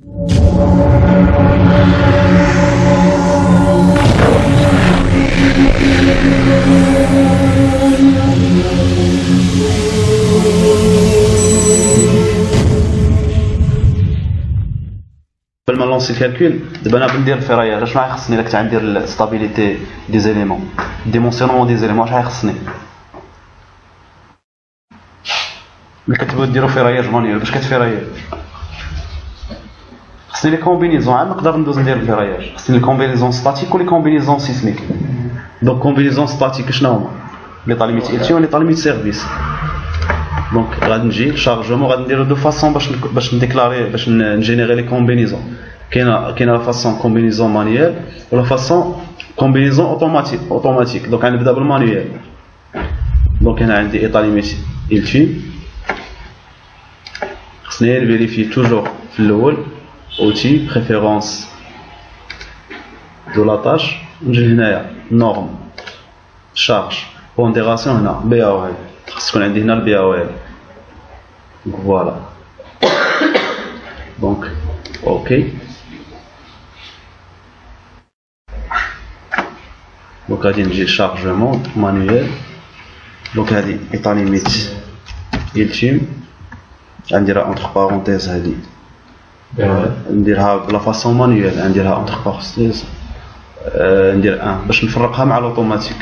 قبل ما نلونسي الكالكول دابا انا بندير الفراياج اش غيخصني الا كنت غندير الستابيليتي دي زيليمون ديمونسيونمون دي زيليمون اش غيخصني ملي كتبغيو ديروا فراياج مانيوال باش كتفراياج خصني لي كومبينيزون عاد نقدر ندوز ندير الفراياج خصني لي كومبينيزون ستاتيك ولي كومبينيزون سيسميك دونك كومبينيزون ستاتيك شنو هما لي طاليميت التي ولي طاليميت سيرفيس دونك غادي نجي الشارجمون غادي نديرو دو فاسون باش نديكلاري باش نجينيري لي كومبينيزون كاينه لا فاسون كومبينيزون مانيوال ولا فاسون كومبينيزون اوتوماتيك دونك غنبدا بالمانيوال دونك هنا عندي ايطاليميت التي خصني نفيريفي توجور في الاول اوتي بريفيرونس دو لا تاش نجي هنايا نورم شارج بونديراسيون هنا بي او ال خص تكون عندي هنا البي او ال فوالا دونك اوكي دونك غادي نجي للشارجمون مانيوال دونك هادي ايطاليميت التيم غنديرها اونتر بارونتيز هادي نديرها بلا فاسون مانيوال نديرها اونتر بارونتيز ندير 1 باش نفرقها مع الاوتوماتيك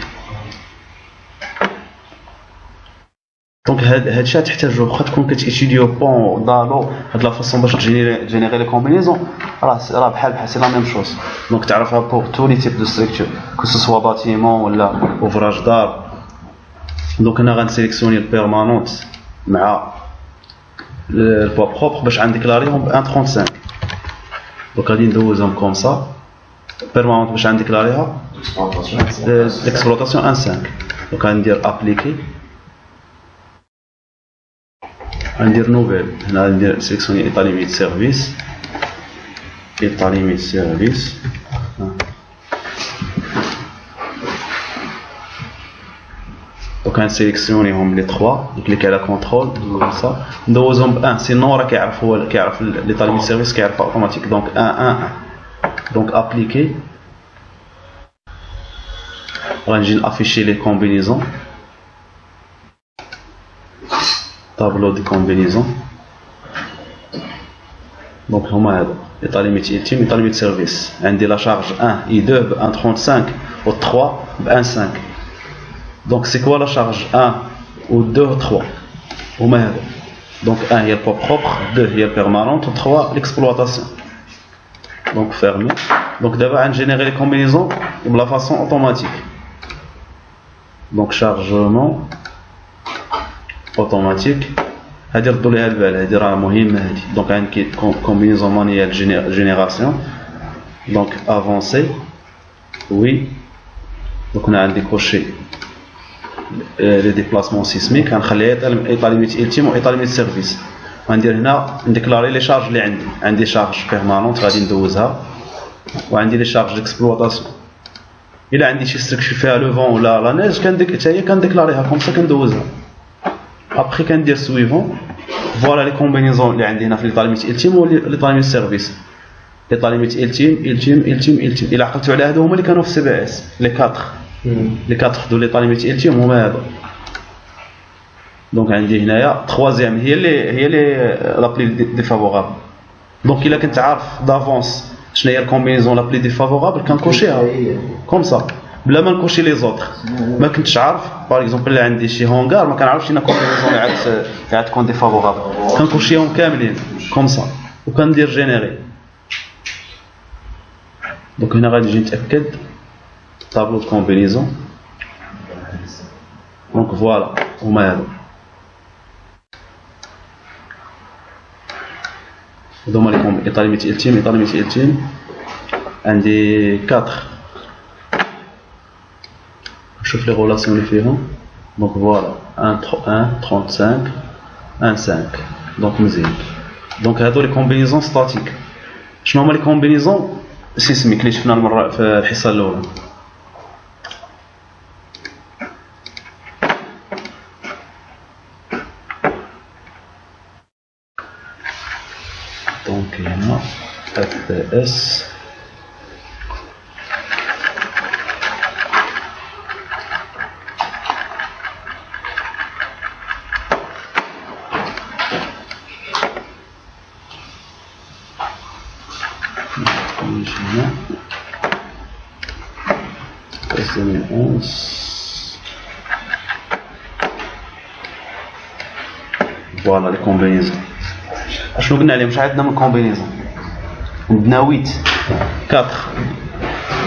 دونك هادشي تحتاجو واخا تكون كتيتيديو بون دالو هاد لا فاسون باش تجينيري لي كومبينيزون راه بحال سي لا ميم شوز دونك تعرفها بور تو لي تيب دو ستركتور كو سوا باتيمون ولا اوفراج دار دونك انا غنسيليكسيوني البيرمانونت مع البوا بروبر باش غنديكلاريهم ب 1.35 دونك غادي ندوزهم كوم سا بيرمانونت باش غنديكلاريها ليكسبلوطاسيون 1.5 دونك غندير ابليكي غندير نوفيل هنا غندير سيليكسيوني ايطاليميت سيرفيس دونك غنسيليكسيونيهم لي 3 نكليك على كونترول ندوزها ندوزهم ب 1 سينو راه كيعرف الايطاليميت سيرفيس كيعرف اوتوماتيك دونك 1 دونك ابليكي غنجي نافيشي لي كومبينيزون tableau de combinaison donc هما هادو ايطاليميت التيم ايطاليميت سيرفيس عندي لا شارج 1 اي 2 ب 1.35 و 3 ب 1.5 دونك سي كوا لا شارج 1 و 2 و 3 هما هادو دونك 1 هي البوا بروبر 2 هي البيرمانونت و 3 ليكسبلوطاسيون دونك فيرمي دونك دابا غنجينيري لي كومبينيزون بلا فاسون اوتوماتيك دونك شارجمون اوتوماتيك هادي ردوا ليها البال هادي راه مهمه هادي دونك عندي كومبينيزون مانيال جينيراسيون دونك افونسي وي دونك هنا عندي كوشي لي ديبلاسمون سيسميك غنخليها ايطاليميت التيم و ايطاليميت سيرفيس غندير هنا نديكلاري لي شارج اللي عندي شارج بيرمانونت غادي ندوزها وعندي لي شارج ديكسبلوطاسيون الا عندي شي ستركتور فيها لو فون ولا لا نيج حتى هي كنديكلاريها كوم سا كندوزها ابخي كندير سويفون فوالا لي كومبينيزون اللي عندي هنا في ليطاليميت التيم و ليطاليميت سيرفيس ليطاليميت التيم الا عقلتوا على هادو هما اللي كانوا في سي بي اس لي 4 دو ليطاليميت التيم هما هادو دونك عندي هنايا تخوازيام هي اللي لابلي ديفافورابل دونك الا كنت عارف دافونس شنو هي الكومبينيزون لابلي ديفافورابل كنكوشيها كوم سا بلا ما نكوشي لي زوطر ما كنتش عارف باغ اكزومبل اللي عندي شي هونغار ما كنعرفش شنو كومبينيزون اللي تكون ديفافورابل كنكوشيهم كاملين كوم سا وكندير جينيري دونك هنا غادي نجي نتاكد طابلو دو كومبينيزون دونك فوالا هما هادو هما لي ايطاليميت التيم عندي 4 شوف لي ريلاسيون اللي فيهم دونك فوالا 1 35 1 5 دونك مزيان دونك هادو لي كومبينيزون ستاتيك شنو هما لي كومبينيزون سيسميك اللي شفنا المره في الحصه الاولى دونك هنا FPS Voilà les combinaisons. شنو قلنا عليهم؟ شحال عندنا من combinaison؟ عندنا 8 4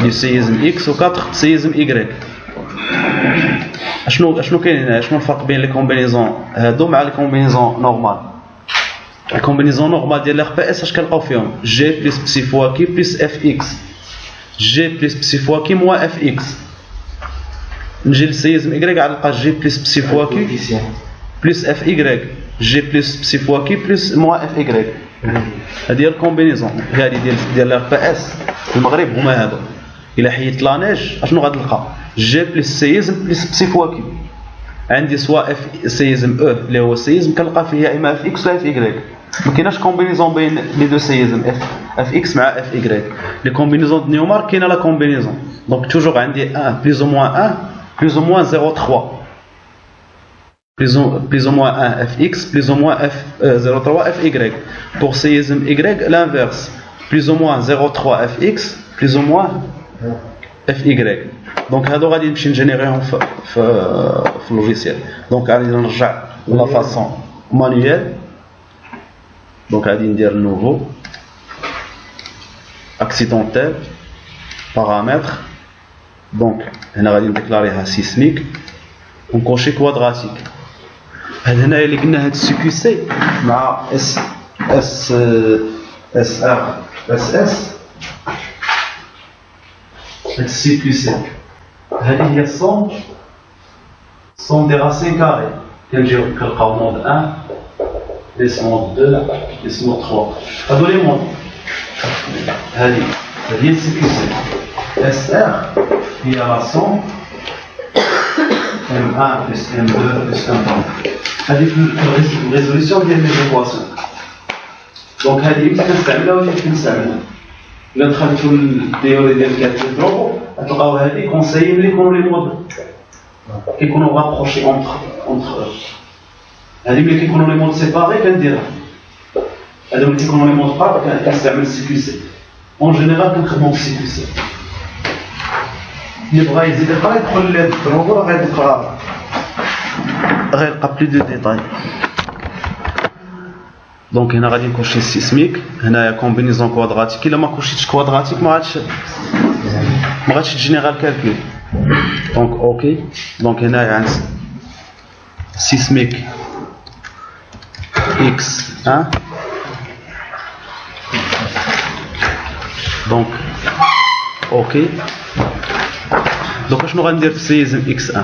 ديال سيزم X و 4 سيزم Y. شنو كاين هنا؟ شنو الفرق بين لي كومبينيزون هادو مع لي كومبينيزون نورمال؟ لي كومبينيزون نورمال ديال ار بي اس اش كنلقاو فيهم؟ جي بلس بسي فوا كي بلس اف اكس، جي بلس بسي فوا كي موا اف اكس. نجي للسيزم Y غنلقى جي بلس بسي فوا كي بلس اف Y، جي بلس بسي فوا كي بلس موا اف Y. هذه هي الكومبينيزون هذه ديال ار بي اس في المغرب هما هادو. الا حيدت لانيج اشنو غتلقى؟ جي بلس سيزم بلس بسي فوا كي. عندي سواء اف سيزم او اللي هو السيزم كنلقى فيه يا اما اف اكس ولا اف Y. ما كايناش كومبينيزون بين لي دو سيزم اف اكس مع اف Y. لي كومبينيزون د نيومار كاينه لا كومبينيزون. دونك توجور عندي 1 بلس او موان 1 بلس او موان 0.3 plus ou moins 1 fx plus ou moins f 0.3 fy. Pour CSM y, l'inverse, plus ou moins 0.3 fx plus ou moins fy. Donc هادو غادي نمشي نجينيريهم في اللوجيسيال. دونك غادي نرجع لا فاصون مانيوال. دونك غادي ندير نوفو اكسيدونتال بارامتر. دونك هنا غادي نديكلاريها سيسميك ونكوشي كوادراتيك. هاد هنايا اللي قلنا هاد السي كيو سي مع اس اس اس ار اس اس. هاد السي كيو سي هادي هي الصون دي راسين كاري. كنجيو كنلقاو مود 1 ليس مود 2 ليس مود 3. هادو لي مود. هادي هي السي كيو سي. اس ار هي لا صون M1 plus M2 plus M3. هذه في الريزوليسيون ديال ليكواسيون. دونك هذه يمكن نستعملها ولا يمكن نستعملها. إلا دخلتو للتيوري ديال الكالكول دروبو غتلقاو هذه كونسايي ملي يكونوا لي مود كيكونوا رابروشي اونتر. هذه ملي كيكونوا لي مود سيباري كنديرها. هذا ملي كيكونوا لي مود بار كنستعمل السي كيو سي. اون جينيرال كنخدمو بالسي كيو سي. اللي بغا يزيد يقرا يدخل لهاد الدروبو راه غادي يقرا غيلقى بلي دو ديتاي. دونك هنا غادي نكوشي السيسميك. هنايا كومبينيزون كوادراتيك. الا ما كوشيتش كوادراتيك ما غاديش تجينيرال كالكول. دونك اوكي. دونك هنايا عندي سيسميك اكس 1. دونك اوكي. دونك شنو غندير في سيزم اكس 1؟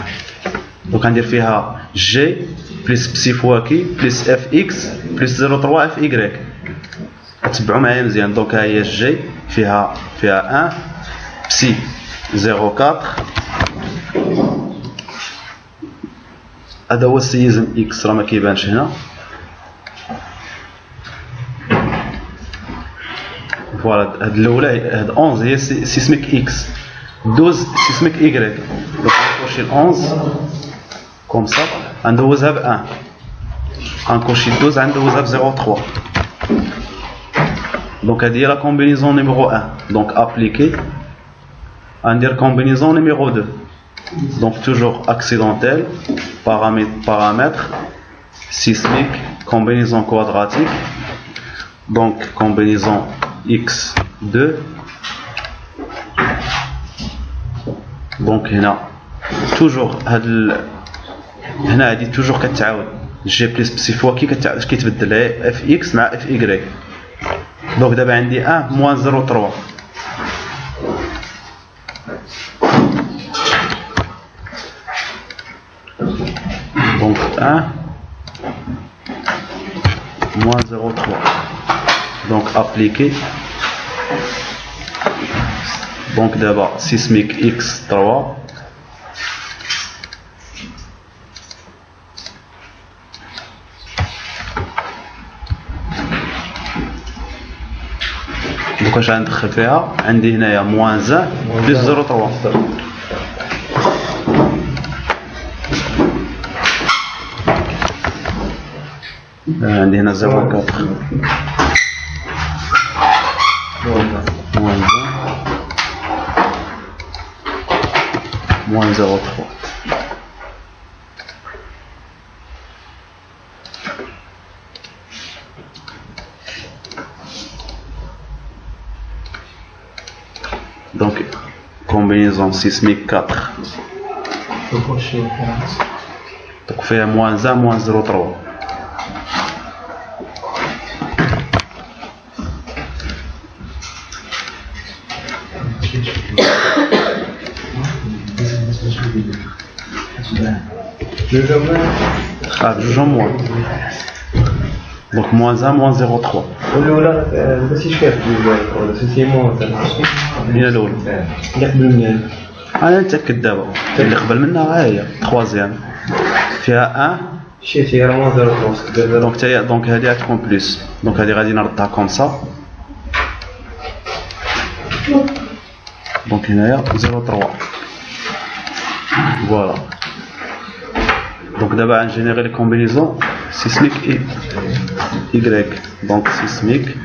دونك غندير فيها جي بلس بسي فوا كي بلس اف اكس بلس 0.3 اف y. تبعوا معايا مزيان. دونك ها هي جي فيها 1 بسي 0.4. هذا هو السيزم اكس راه ما كيبانش هنا. فوالا هاد الاولى هاد 11 هي سيسميك اكس. 12 سيسميك y. دونك غنكوشي 11 كوم سا غندوزها ب 1. غنكوشي 12 غندوزها ب 0.3. دونك هادي هي لا كومبينيزون نيميرو 1. دونك ابليكي غندير كومبينيزون نيميرو 2. دونك توجور اكسيدونتيل بارامتر سيسميك كومبينيزون كوادراتيك. دونك كومبينيزون x2. دونك هنا توجور هنا هادي توجور كتعاود جي بلس بسي فوا كي كيتبدل اف اكس مع اف y. دونك دابا عندي 1 موان 0.3. دونك 1 موان 0.3. دونك ابليكي. دونك دابا سيسميك اكس 3. Donc واش غندخل فيها عندي هنايا موان 1 بلس 0.3 عندي هنا 0.4 موان 1 موان 0.3 Donc, combinaison sismique 4. Donc, fait moins 1, moins 0,3. Ah, je moins. Donc, moins 1, moins 0,3. هي الأولى أنا نتأكد دابا اللي قبل منها ها هي تخوازيام فيها 1 دونك هادي غتكون بلوس دونك هادي غادي نردها كوم سا دونك هنايا 0.3 فوالا دونك دابا غنجينيري لي كومبينيزون سيسميك إيكغيك دونك سيسميك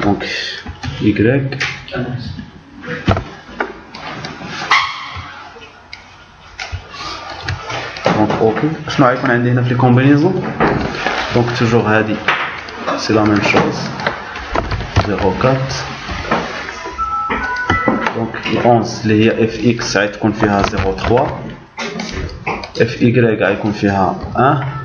donc Y donc ok شنو غيكون عندي هنا في لي كومبينيزون دونك توجور هادي سي لا ميم شوز 0.4 دونك 11 اللي هي اف اكس غتكون فيها 0.3 اف Y غيكون فيها 1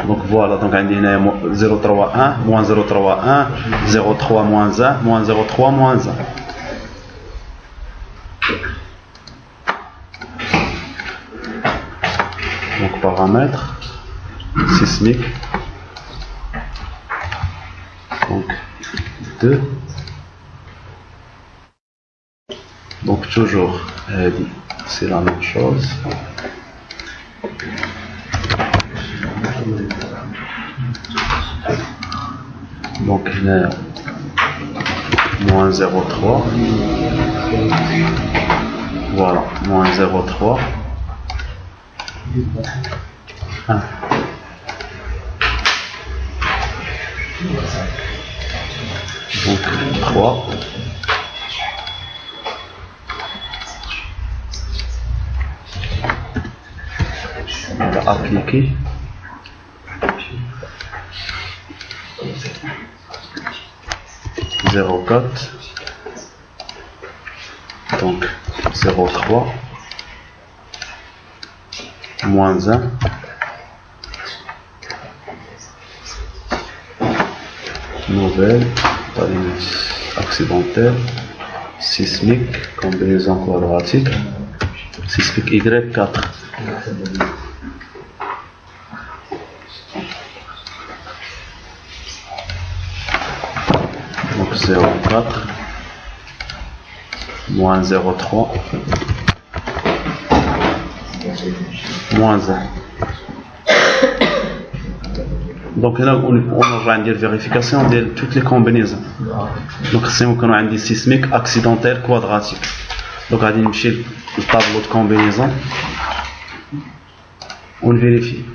Donc voilà, donc on a 0,31, moins 0,31, 0,3 moins 1, moins 0,3 moins 1. Donc paramètres, sismique, donc 2. Donc toujours, c'est la même chose. Donc là, moins 0,3. Voilà, moins 0,3. 1. Donc 3. On va appliquer. Donc 0,3 moins 1 nouvelle accidentelle sismique combinaison quadratique sismique Y4 donc 0,4 moins 0,3 moins 1 donc là on va dire vérification de toutes les combinaisons donc c'est qu'on a un sismique accidentel quadratique donc on va dire le tableau de combinaison on vérifie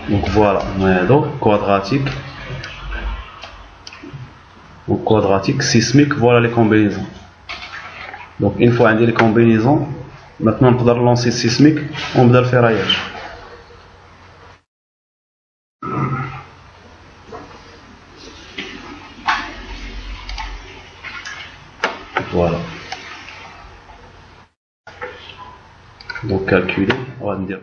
donc voilà donc quadratique ou quadratique, sismique, voilà les combinaisons. Donc une fois on a les combinaisons, maintenant on peut lancer sismique, on peut le ferraillage. Voilà. Donc calculer, on va dire.